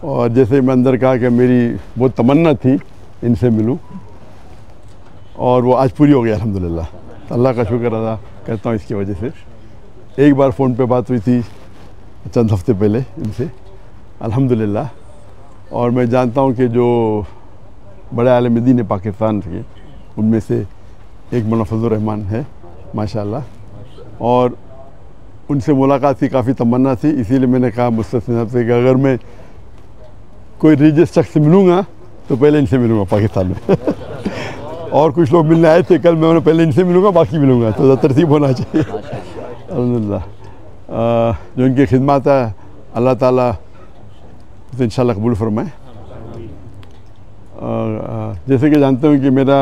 और जैसे मैं अंदर कहा कि मेरी बहुत तमन्ना थी इनसे मिलूं, और वो आज पूरी हो गई अल्हम्दुलिल्लाह। अल्लाह का शुक्र अदा करता हूँ इसकी वजह से। एक बार फ़ोन पे बात हुई थी चंद हफ्ते पहले इनसे अल्हम्दुलिल्लाह, और मैं जानता हूँ कि जो बड़े आलिम दीन है पाकिस्तान के, उनमें से एक मौलाना फजलुर रहमान है माशाअल्लाह, और उनसे मुलाकात की काफ़ी तमन्ना थी। इसीलिए मैंने कहा मुस्तफ़ी साहब से कि अगर मैं कोई रिलीजियस शख्स से मिलूँगा तो पहले इनसे मिलूँगा पाकिस्तान में और कुछ लोग मिलने आए थे कल, मैं पहले इनसे मिलूँगा बाकी मिलूँगा, तो तरतीब होना चाहिए। अल्हम्दुलिल्लाह जो इनकी खिदमत है अल्लाह ताला तो इंशाल्लाह कबूल फरमाए। जैसे कि जानते हो कि मेरा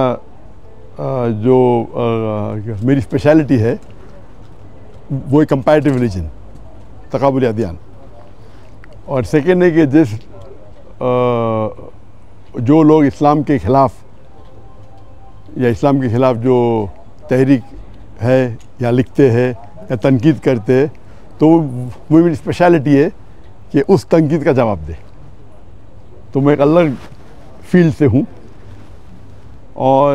जो मेरी स्पेशलिटी है वो है कंपैरेटिव रिलीजन, तकाबुल अदियान, और सेकेंड है कि जो लोग इस्लाम के ख़िलाफ़ या इस्लाम के ख़िलाफ़ जो तहरीक है या लिखते हैं या तनकीद करते हैं, तो वो मेरी स्पेशलिटी है कि उस तनकीद का जवाब दे। तो मैं एक अलग फील्ड से हूँ, और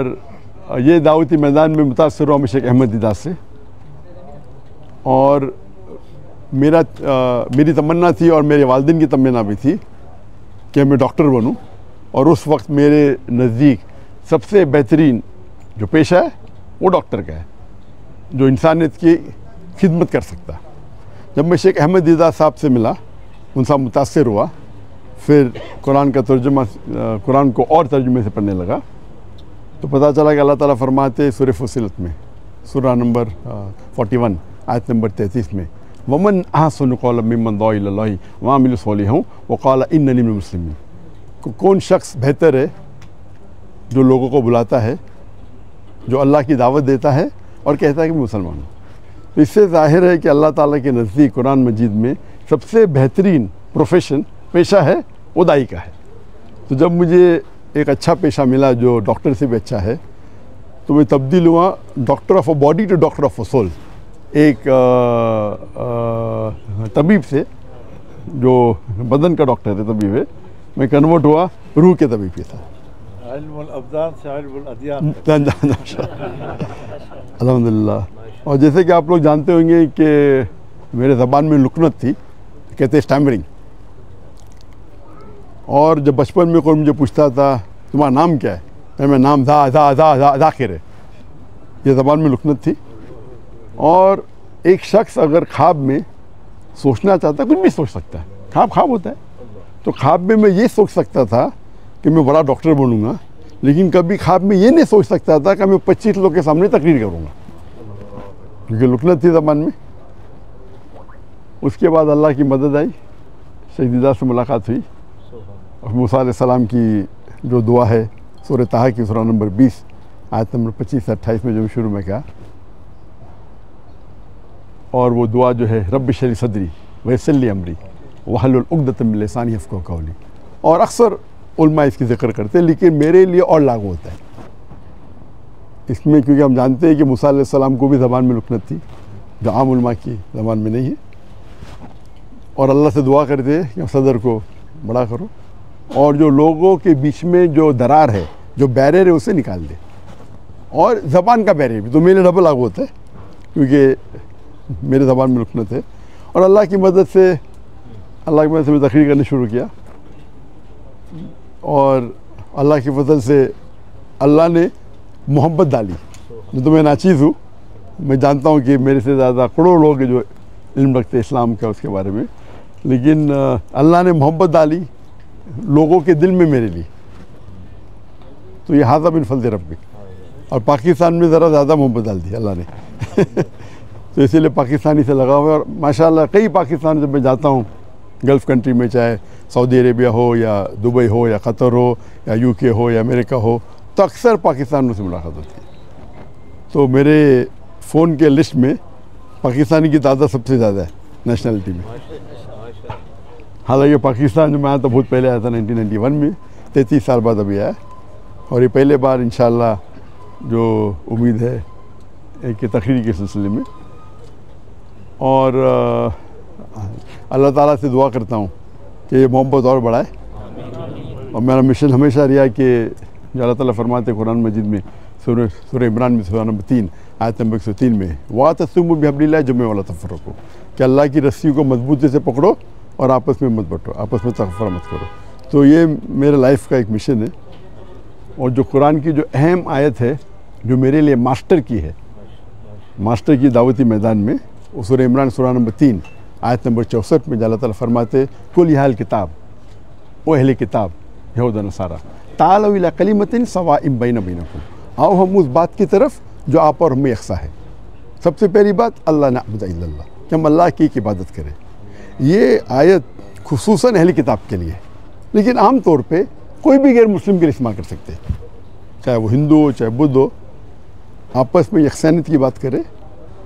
ये दावती मैदान में मुतासर हुआ शेख अहमद दीदार से, और मेरी तमन्ना थी और मेरे वालिदैन की तमन्ना भी थी कि मैं डॉक्टर बनूं, और उस वक्त मेरे नज़दीक सबसे बेहतरीन जो पेशा है वो डॉक्टर का है, जो इंसानियत की खिदमत कर सकता। जब मैं शेख अहमद दीदार साहब से मिला, उनसे मुतासर हुआ, फिर कुरान का तर्जुमा, कुरान को और तर्जुमे से पढ़ने लगा, तो पता चला कि अल्लाह ताला फरमाते सूरह फुस्सिलत में, सूरह नंबर 41 आयत नंबर 33 में, वमन अहसनु क़ौलन मिम्मन दुआ इलल्लाहि व अमिला सालिहान व क़ाल इन्ननी मिनल मुस्लिमीन। कौन शख्स बेहतर है जो लोगों को बुलाता है, जो अल्लाह की दावत देता है और कहता है कि मैं मुसलमान हूँ। तो इससे ज़ाहिर है कि अल्लाह ताला के नज़दीक कुरान मजीद में सबसे बेहतरीन प्रोफेशन पेशा है वो दाई का है। तो जब मुझे एक अच्छा पेशा मिला जो डॉक्टर से भी अच्छा है, तो मैं तब्दील हुआ doctor of a body to doctor of a soul. एक तबीब से जो बदन का डॉक्टर है, तबीब है, मैं कन्वर्ट हुआ रूह के तबीब के साथ। अल्हम्दुलिल्लाह। और जैसे कि आप लोग जानते होंगे कि मेरे ज़बान में लुकनत थी, कहते स्टैमरिंग, और जब बचपन में कोई मुझे पूछता था तुम्हारा नाम क्या है, मैं नाम ज़ाकिर है, ये ज़बान में लुकनत थी। और एक शख्स अगर ख्वाब में सोचना चाहता है, कुछ भी सोच सकता है, ख्वाब होता है, तो ख्वाब में मैं ये सोच सकता था कि मैं बड़ा डॉक्टर बनूंगा, लेकिन कभी ख्वाब में ये नहीं सोच सकता था कि मैं 25 लोग के सामने तकरीर करूंगा, क्योंकि लुकनत थी ज़बान में। उसके बाद अल्लाह की मदद आई, शेख दीदार से मुलाकात हुई, और मूसा अलैहिस्सलाम की जो दुआ है सूरह ताहा की सूरह नंबर 20 आयत नंबर 25 से 28 में जो शुरू में कहा, और वो दुआ जो है रब्बि शरह सदरी वयस्सिर ली अमरी वहलुल उक़दतम मिन लिसानी यफ़क़हू क़ौली, और अक्सर उलमा इसकी ज़िक्र करते हैं, लेकिन मेरे लिए और लागू होता है इसमें, क्योंकि हम जानते हैं कि मूसा अलैहिस्सलाम को भी ज़बान में लुकनत थी जो आम उलमा की ज़बान में नहीं है, और अल्लाह से दुआ करते हैं कि सदर को बड़ा करो, और जो लोगों के बीच में जो दरार है, जो बैरियर है, उसे निकाल दे, और ज़बान का बैरियर भी तो मेरे डबल लागू होता है, क्योंकि मेरे ज़बान में लुकनत है। और अल्लाह की मदद से मैं तकरीर करनी शुरू किया, और अल्लाह के फजल से अल्लाह ने मोहब्बत डाली। तो मैं नाचीज़ हूँ, मैं जानता हूँ कि मेरे से ज़्यादा करोड़ों लोग जो इल्म रखते इस्लाम का उसके बारे में, लेकिन अल्लाह ने मोहब्बत डाली लोगों के दिल में मेरे लिए, तो ये हाज़ा बिन फज़ल रब्बी। और पाकिस्तान में ज़रा ज़्यादा मोहब्बत डाल दी अल्लाह ने तो इसीलिए पाकिस्तानी से लगा हुआ है। और माशाल्लाह कई पाकिस्तान जब मैं जाता हूँ गल्फ़ कंट्री में, चाहे सऊदी अरेबिया हो या दुबई हो या क़तर हो या यूके हो या अमेरिका हो, तो अक्सर पाकिस्तान से मुलाकात होती है। तो मेरे फ़ोन के लिस्ट में पाकिस्तानी की तादाद सबसे ज़्यादा है नेशनलिटी में। हालांकि पाकिस्तान जो मैं आया था बहुत पहले आया था 1991 में, 33 साल बाद अभी आया, और ये पहले बार इंशाल्लाह जो उम्मीद है एक तकरीर के सिलसिले में। और अल्लाह ताला से दुआ करता हूँ कि ये मोहब्बत और बढ़ाए। और मेरा मिशन हमेशा रहा कि जो अल्लाह ताला फरमाते कुरान मजीद में सूरह इमरान में सूरह नंबर 3 आयत नंबर 103 में वातसिमू बिहब्लिल्लाहि जमीअन वला तफर्रकू, कि अल्लाह की रस्सी को मजबूती से पकड़ो और आपस में मत बंटो, आपस में तफर्रक मत करो। तो ये मेरे लाइफ का एक मिशन है। और जो कुरान की जो अहम आयत है जो मेरे लिए मास्टर की है, मास्टर की दावती मैदान में, उस सूरह इमरान सूरह नंबर 3 आयत नंबर 64 में अल्लाह ताला फरमाते कुल या अहल किताब, ओ अहले किताब यहूद व नसारा तालू इला कलिमतिन सवाइम बैना बैनकुम, आओ हम उस बात की तरफ जो आप और हमें यकसा है। सबसे पहली बात अल्लाह नअबुद इल्लल्लाह, कि हम अल्लाह की इबादत करें। ये आयत खुसूसन अहले किताब के लिए, लेकिन आम तौर पे कोई भी गैर मुस्लिम के लिए इस्तेमाल कर सकते हैं, चाहे वो हिंदू हो चाहे बुद्ध हो, आपस में यकसानियत की बात करें।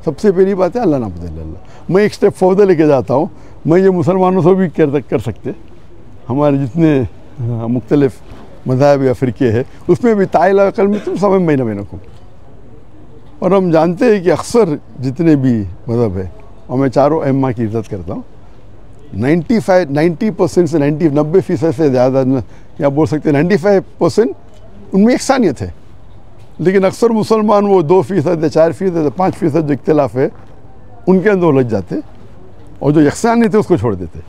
सबसे पहली बात है अल्लाह नअबुद इल्लल्लाह। मैं एक स्टेप फर्दर लेके जाता हूँ, मैं ये मुसलमानों से भी कर सकते, हमारे जितने मुख्तलिफ मज़ाहब या फ़िरके हैं उसमें भी ताइला कल में तुम समय महीना महीना को। और हम जानते हैं कि अक्सर जितने भी मज़हब है, और मैं चारों अइम्मा की इज़्ज़त करता हूँ, 90% से 90% से ज़्यादा, या बोल सकते हैं 95% उनमें यकसानियत है। लेकिन अक्सर मुसलमान वो 2% या 4% या 5% जो इख्तिलाफ है उनके अंदर उलझ जाते, और जो यकसानियत है उसको छोड़ देते।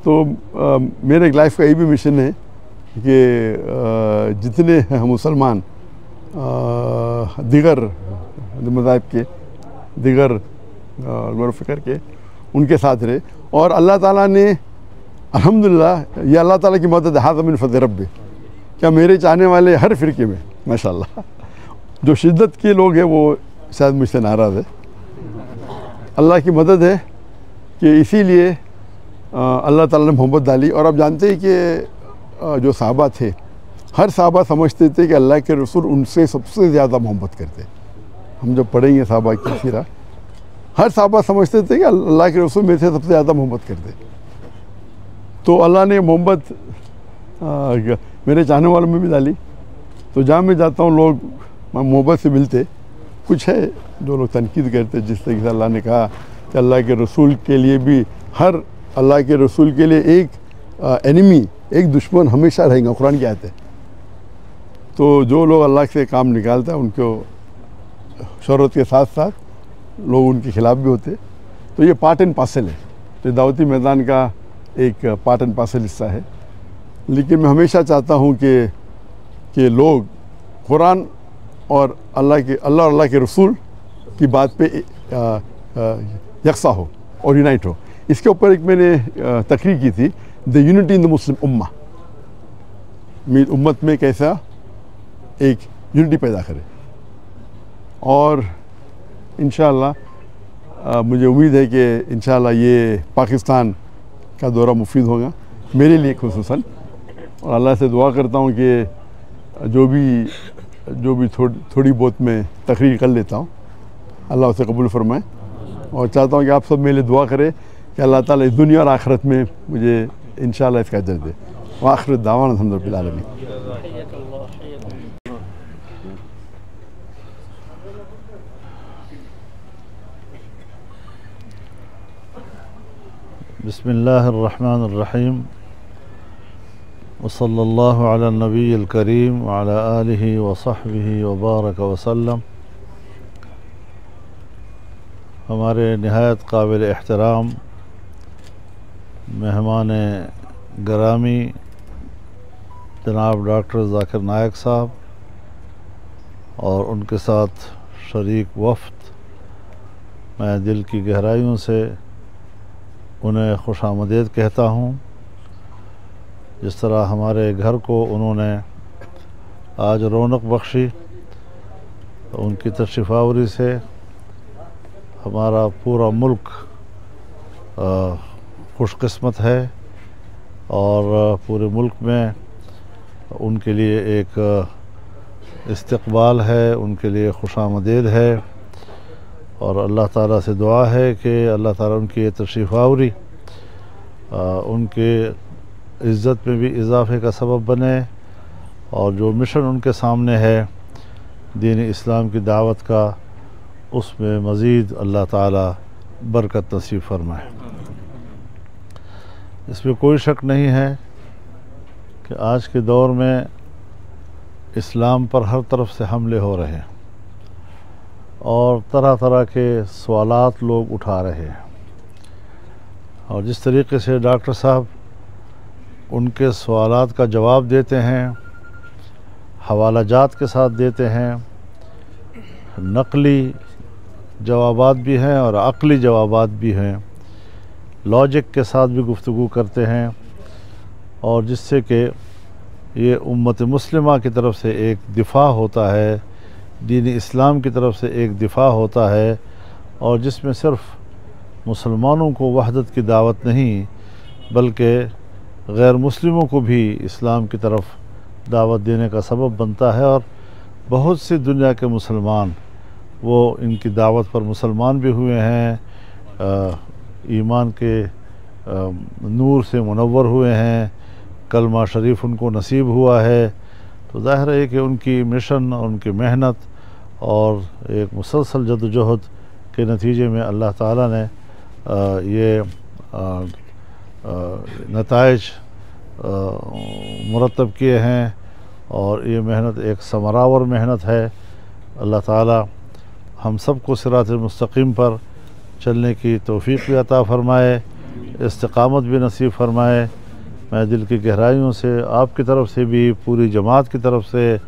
तो मेरे लाइफ का ये भी मिशन है कि जितने मुसलमान दिगर मज़ाहिब के, दिगर फ़िक्र के, उनके साथ रहे। और अल्लाह ताला ने अल्हम्दुलिल्लाह, ये अल्लाह ताला की मदद हाज़ा मिन फ़ज़्ल रब्बी, क्या मेरे चाहने वाले हर फ़िरके में माशाअल्लाह जो शिद्दत के लोग हैं वो शायद मुझसे नाराज़ है। अल्लाह की मदद है कि इसीलिए अल्लाह ताला ने मोहब्बत डाली। और आप जानते हैं कि जो सहाबा थे, हर सहाबा समझते थे कि अल्लाह के रसूल उनसे सबसे ज़्यादा मोहब्बत करते। हम जब पढ़ेंगे सहाबा की सीरा, हर सहाबा समझते थे कि अल्लाह के रसूल मेरे से सबसे ज़्यादा मोहब्बत करते। तो अल्लाह ने मोहब्बत मेरे चाहने वालों में भी डाली। तो जहाँ मैं जाता हूँ लोग मोहब्बत से मिलते। कुछ है जो लोग तनकीद करते, जिस तरीके से अल्लाह ने कहा कि अल्लाह के रसूल के लिए भी, हर अल्लाह के रसूल के लिए एक एनिमी, एक दुश्मन हमेशा रहेगा, कुरान की आयत है। तो जो लोग अल्लाह से काम निकालता है उनको शोहरत के साथ साथ लोग उनके ख़िलाफ़ भी होते। तो ये पार्ट एंड पार्सल है, तो दावती मैदान का एक पार्ट एंड पार्सल हिस्सा है। लेकिन मैं हमेशा चाहता हूँ कि लोग कुरान और अल्लाह के रसूल की बात पे यकसा हो और यूनाइट हो। इसके ऊपर एक मैंने तकरीर की थी, the unity in the Muslim उम्मा, उम्मत में कैसा एक यूनिटी पैदा करे। और इंशाअल्लाह मुझे उम्मीद है कि इंशाअल्लाह ये पाकिस्तान का दौरा मुफीद होगा मेरे लिए खुसूसन। और अल्लाह से दुआ करता हूँ कि जो भी थोड़ी बहुत मैं तकरीर कर लेता हूँ अल्लाह उसे कबूल फरमाए। और चाहता हूँ कि आप सब मेरे लिए दुआ करें कि अल्लाह ताला इस दुनिया और आखिरत में मुझे इंशाअल्लाह इसका अजर दे। व आखिर दावाना अल्हम्दुलिल्लाह आलमीन। बिस्मिल्लाहिर्रहमानिर्रहीम व सल्लल्लाहु अला नबील करीम व अला आलिहि व सहबिहि व बारक वसल्लम। हमारे निहायत काबिल एहतराम मेहमान गरामी जनाब डॉक्टर ज़ाकिर नायक साहब और उनके साथ शरीक वफ़द, मैं दिल की गहराइयों से उन्हें खुशामदीद कहता हूँ। जिस तरह हमारे घर को उन्होंने आज रौनक बख्शी, उनकी तशरीफ़ावरी से हमारा पूरा मुल्क खुशकिस्मत है और पूरे मुल्क में उनके लिए एक इस्तकबाल है, उनके लिए खुशामदीद है। और अल्लाह ताला से दुआ है कि अल्लाह ताला उनकी तशरीफ़ावरी उनके इज़्ज़त में भी इजाफ़े का सबब बने और जो मिशन उनके सामने है दीन इस्लाम की दावत का, उसमें मज़ीद अल्लाह ताला बरकत नसीब फरमाए। इसमें कोई शक नहीं है कि आज के दौर में इस्लाम पर हर तरफ से हमले हो रहे हैं और तरह तरह के सवालात लोग उठा रहे हैं, और जिस तरीके से डॉक्टर साहब उनके सवालात का जवाब देते हैं, हवाला जात के साथ देते हैं, नकली जवाबात भी हैं और अक़ली जवाबात भी हैं, लॉजिक के साथ भी गुफ्तगू करते हैं, और जिससे कि ये उम्मत मुस्लिमा की तरफ से एक दिफा होता है, दीन इस्लाम की तरफ से एक दिफा होता है, और जिसमें सिर्फ़ मुसलमानों को वहदत की दावत नहीं बल्कि गैर मुस्लिमों को भी इस्लाम की तरफ दावत देने का सबब बनता है। और बहुत सी दुनिया के मुसलमान वो इनकी दावत पर मुसलमान भी हुए हैं, ईमान के नूर से मुनव्वर हुए हैं, कलमा शरीफ उनको नसीब हुआ है। तो ज़ाहिर है कि उनकी मिशन और उनकी मेहनत और एक मुसलसल जद्दोजहद के नतीजे में अल्लाह ताला ने ये नताइज मुरतब किए हैं, और ये मेहनत एक समरावर मेहनत है। अल्लाह ताला हम सबको सिरात मुस्तकीम पर चलने की तौफीक भी अता फ़रमाए, इस्तिक़ामत भी नसीब फ़रमाए। मैं दिल की गहराइयों से आपकी तरफ से भी, पूरी जमात की तरफ से,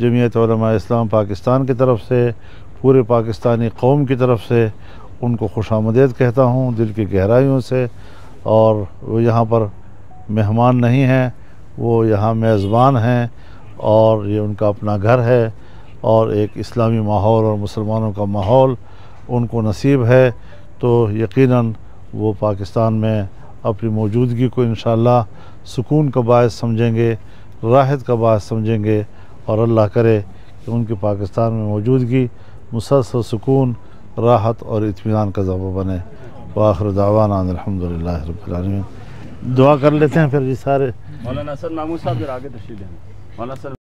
जमीयत उलमा इस्लाम पाकिस्तान की तरफ से, पूरे पाकिस्तानी कौम की तरफ से उनको खुशामदीद कहता हूँ दिल की गहराइयों से। और वो यहाँ पर मेहमान नहीं हैं, वो यहाँ मेज़बान हैं, और ये उनका अपना घर है, और एक इस्लामी माहौल और मुसलमानों का माहौल उनको नसीब है। तो यकीनन वो पाकिस्तान में अपनी मौजूदगी को इंशाअल्लाह सुकून का बायस समझेंगे, राहत का बायस समझेंगे, और अल्लाह करे कि उनकी पाकिस्तान में मौजूदगी मुसलसल सुकून, राहत और इत्मीनान का ज़रिया बने। वाखिर दावाना अल्हम्दुलिल्लाह रब्बिल आलमीन। दुआ कर लेते हैं फिर जी सारे। मौलाना हसन महमूद साहब जरा आगे तशरीफ लें। मौलाना